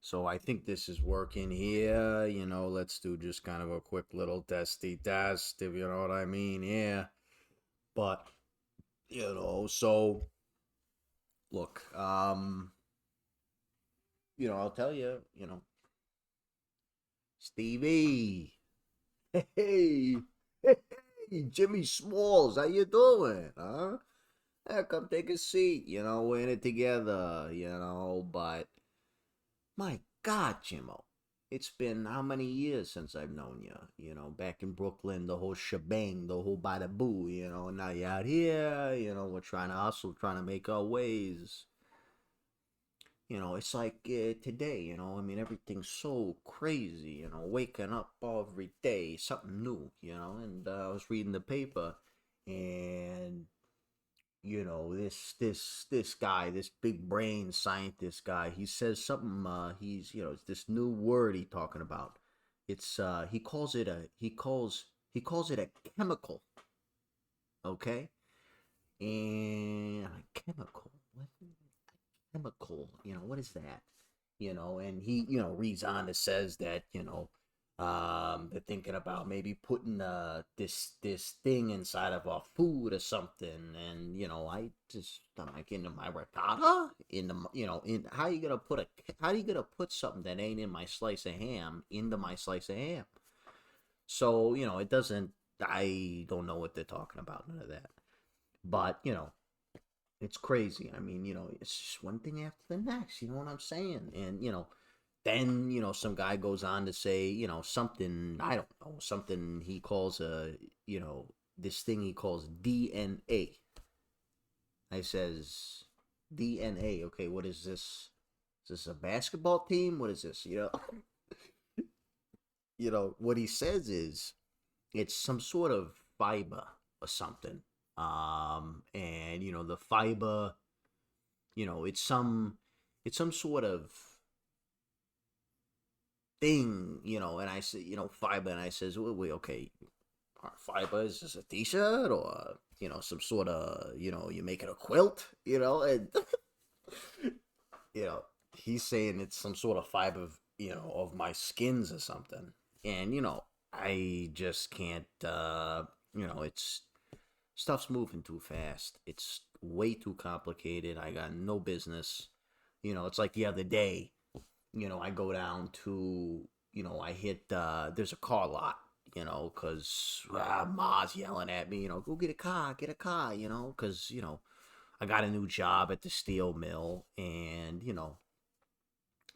So I think this is working here. Let's do just kind of a quick little testy test, if you know what I mean. Yeah. But, so look, I'll tell you, Stevie. Hey, hey, Jimmy Smalls, how you doing? Huh? Yeah, come take a seat. We're in it together, but my God, Jimmo. It's been how many years since I've known you? Back in Brooklyn, the whole shebang, the whole bada boo, now you're out here, we're trying to hustle, trying to make our ways. It's like today, I mean, everything's so crazy, waking up every day, something new, and I was reading the paper and this guy, this big brain scientist guy, he says something. It's this new word he talking about. It's he calls it a chemical. Okay, and a chemical. What chemical? What is that? And he reads on. It says that they're thinking about maybe putting this thing inside of our food or something. And I'm like, into my ricotta, in the in how you gonna put something that ain't in my slice of ham into my slice of ham? So it doesn't. I don't know what they're talking about, none of that. But it's crazy. I mean, it's just one thing after the next. You know what I'm saying? And then some guy goes on to say something, I don't know, something he calls you know this thing he calls DNA. I says DNA. Okay, what is this? Is this a basketball team? What is this? What he says is it's some sort of fiber or something. And the fiber, it's some sort of thing, and I say, fiber, and I says, wait, okay, fiber, is this a t-shirt or, some sort of, you making a quilt, and, you know, he's saying it's some sort of fiber, of my skins or something. And, I just can't, it's, stuff's moving too fast. It's way too complicated. I got no business. It's like the other day, I go down to, I hit, there's a car lot, because Ma's yelling at me, go get a car, because, I got a new job at the steel mill and,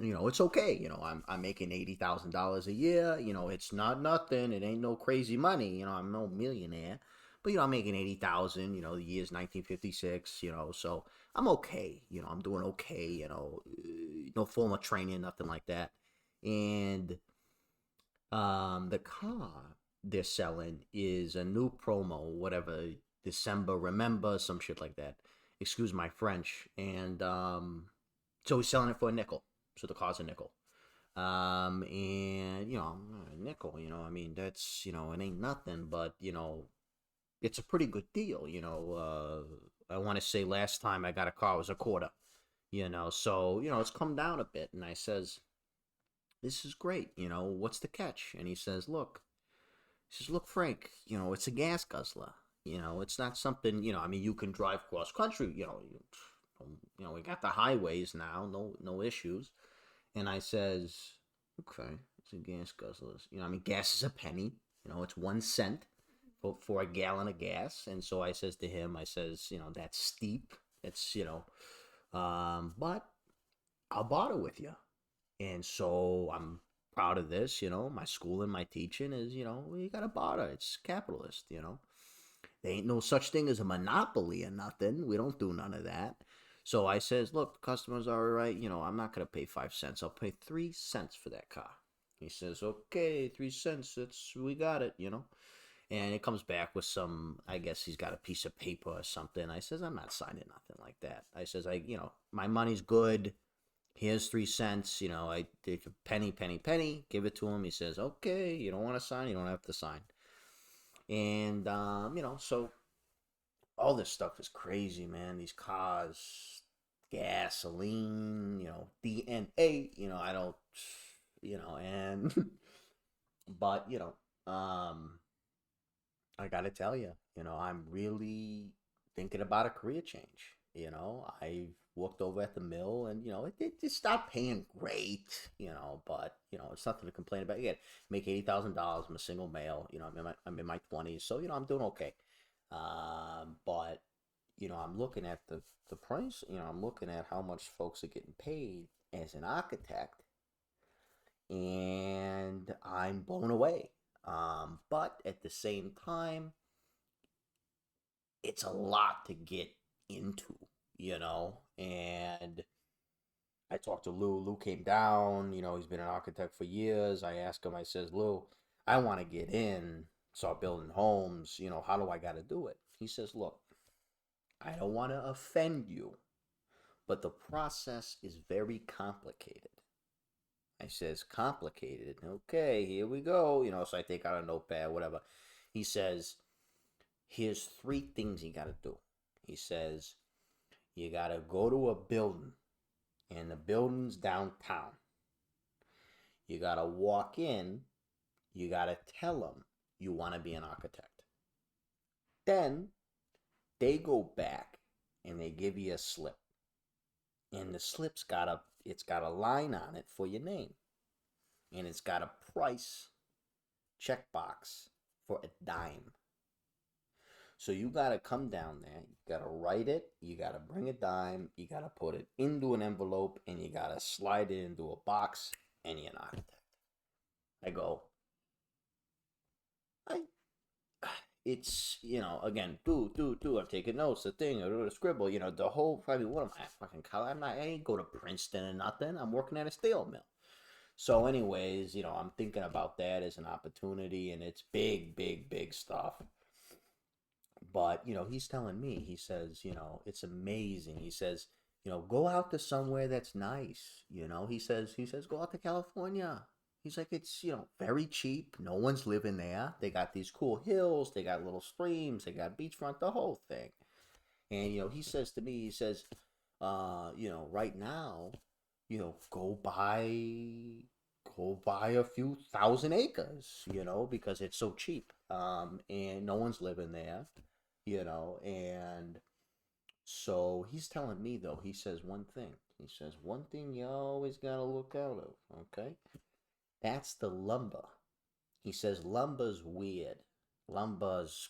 it's okay. I'm making $80,000 a year. It's not nothing. It ain't no crazy money. I'm no millionaire, but I'm making 80,000. The year's 1956. So I'm okay. I'm doing okay. No formal training, nothing like that. And the car they're selling is a new promo, whatever, December, remember, some shit like that. Excuse my French. And so he's selling it for a nickel. So the car's a nickel. And a nickel, I mean, that's, it ain't nothing, but it's a pretty good deal. I want to say last time I got a car was a quarter. So it's come down a bit, and I says, this is great. What's the catch? And he says, look, Frank, it's a gas guzzler. It's not something, I mean, you can drive cross country, we got the highways now, no issues. And I says, okay, it's a gas guzzler. I mean, gas is a penny. It's 1 cent for a gallon of gas. And so I says to him, I says, that's steep. It's, but I'll barter with you. And so I'm proud of this. My school and my teaching is, you got to barter. It's capitalist. There ain't no such thing as a monopoly or nothing. We don't do none of that. So I says, look, customers are all right. I'm not gonna pay 5 cents. I'll pay 3 cents for that car. He says, okay, 3 cents. We got it. And it comes back with some. I guess he's got a piece of paper or something. I says, I'm not signing nothing like that. I says, my money's good. Here's 3 cents. I take a penny, penny, penny. Give it to him. He says, okay. You don't want to sign. You don't have to sign. And so all this stuff is crazy, man. These cars, gasoline, DNA, I don't, and, but, I gotta tell you, I'm really thinking about a career change. I've worked over at the mill, and it just stopped paying great. But it's nothing to complain about. Again, make $80,000. I'm a single male. I'm in my 20s, so I'm doing okay. But I'm looking at the price. I'm looking at how much folks are getting paid as an architect, and I'm blown away. But at the same time, it's a lot to get into, and I talked to Lou. Lou came down, he's been an architect for years. I asked him, I says, Lou, I want to get in, start building homes, how do I got to do it? He says, look, I don't want to offend you, but the process is very complicated. I says, complicated. Okay, here we go. So I take out a notepad, whatever. He says, here's three things you got to do. He says, you got to go to a building, and the building's downtown. You got to walk in. You got to tell them you want to be an architect. Then they go back and they give you a slip. And the slip's got a line on it for your name. And it's got a price checkbox for a dime. So you got to come down there, you got to write it, you got to bring a dime, you got to put it into an envelope, and you got to slide it into a box, and you're an architect. I go, I, it's, again, I'm taking notes, the thing, I wrote a scribble, the whole, I mean, what am I, fucking college? I ain't go to Princeton or nothing, I'm working at a steel mill. So anyways, I'm thinking about that as an opportunity, and it's big, big, big stuff. But he's telling me, he says, it's amazing. He says, go out to somewhere that's nice. He says go out to California. He's like, it's very cheap, no one's living there, they got these cool hills, they got little streams, they got beachfront, the whole thing. And he says to me, he says, right now, go buy a few thousand acres, because it's so cheap, and no one's living there, and so he's telling me, though, he says one thing you always gotta look out of, okay? That's the lumber. He says lumber's weird. Lumber's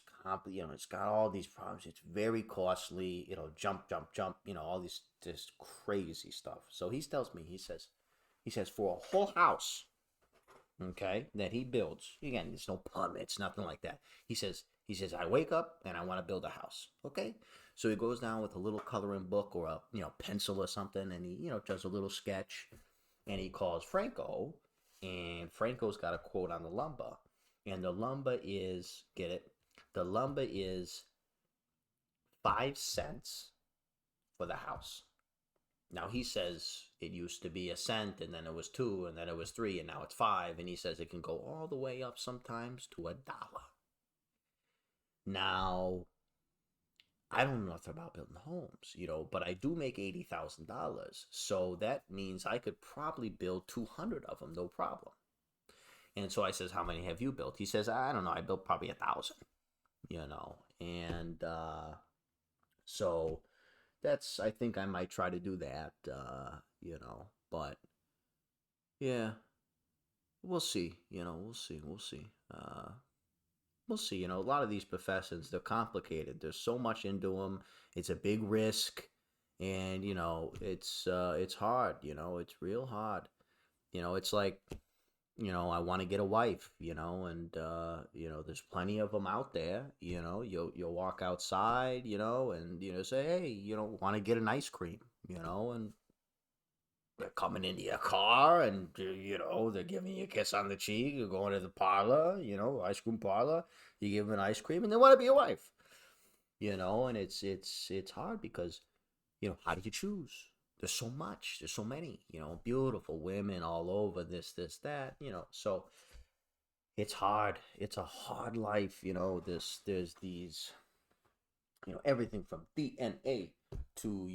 it's got all these problems. It's very costly. Jump, jump, jump. All this crazy stuff. So he tells me. He says for a whole house, okay, that he builds. Again, there's no permits, nothing like that. He says I wake up and I want to build a house. Okay, so he goes down with a little coloring book or a pencil or something, and he does a little sketch, and he calls Franco, and Franco's got a quote on the lumber, and the lumber is, get it, the lumber is 5 cents for the house. Now he says it used to be a cent, and then it was 2, and then it was 3, and now it's 5, and he says it can go all the way up sometimes to $1. Now, I don't know nothing about building homes, but I do make $80,000, so that means I could probably build 200 of them, no problem. And so I says, how many have you built? He says, I don't know, I built probably 1,000, and so I think I might try to do that, but yeah, we'll see, we'll see. A lot of these professions, they're complicated. There's so much into them. It's a big risk, and it's hard. It's real hard. It's like, I want to get a wife. And there's plenty of them out there. You'll walk outside. And say, hey, want to get an ice cream. And they're coming into your car, and they're giving you a kiss on the cheek. You're going to the parlor, ice cream parlor. You give them an ice cream, and they want to be your wife. And it's hard because how do you choose? There's so much. There's so many. Beautiful women all over. This, that. So it's hard. It's a hard life. There's these. Everything from DNA to,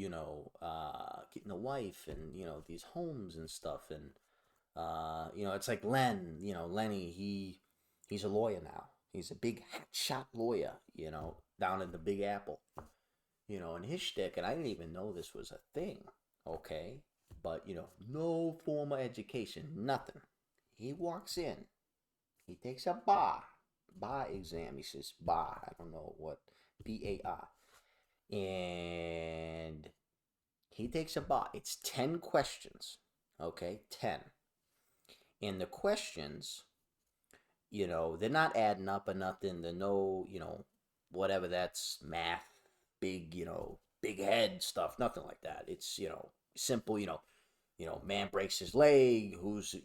getting a wife and, these homes and stuff. And, it's like Lenny, he's a lawyer now. He's a big shot lawyer, down in the Big Apple, and his shtick, and I didn't even know this was a thing, okay? But, no formal education, nothing. He walks in, he takes a bar exam. He says bar, I don't know what, BAR. And he takes a bar. It's 10 questions, okay? 10. And the questions, they're not adding up or nothing. They're no, whatever that's math, big, big head stuff, nothing like that. It's, simple, man breaks his leg, whose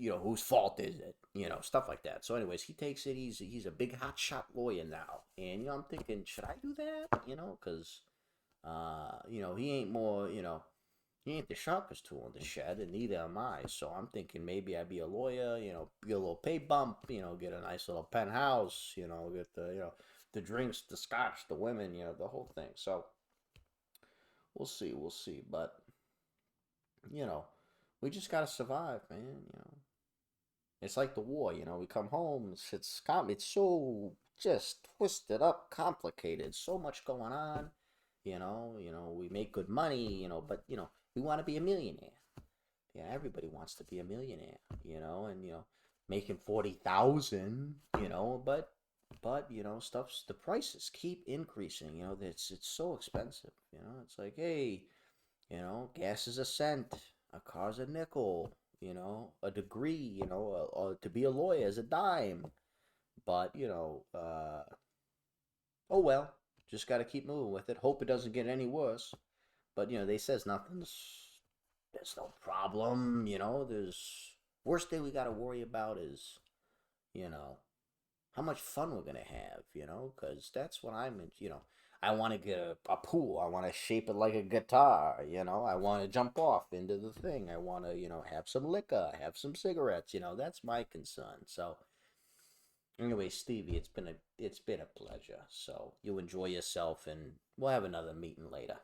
fault is it? Stuff like that. So anyways, he takes it, he's a big hot shot lawyer now. And I'm thinking, should I do that? Cuz he ain't more, he ain't the sharpest tool in the shed, and neither am I. So I'm thinking maybe I'd be a lawyer, get a little pay bump, get a nice little penthouse, get the, the drinks, the scotch, the women, the whole thing. So we'll see. But, you know, we just gotta survive, man. It's like the war, we come home, it's so just twisted up, complicated, so much going on, we make good money, but we want to be a millionaire. Yeah, everybody wants to be a millionaire, and making 40,000, but stuff's the prices keep increasing, it's so expensive, it's like, hey, gas is a cent, a car's a nickel, a degree, to be a lawyer is a dime. But, oh well, just got to keep moving with it. Hope it doesn't get any worse. But, they says there's no problem, there's, worst thing we got to worry about is, you know, how much fun we're gonna have, because that's what I'm in, I want to get a pool. I want to shape it like a guitar, I want to jump off into the thing. I want to, have some liquor, have some cigarettes, that's my concern. So, anyway, Stevie, it's been a pleasure. So you enjoy yourself, and we'll have another meeting later.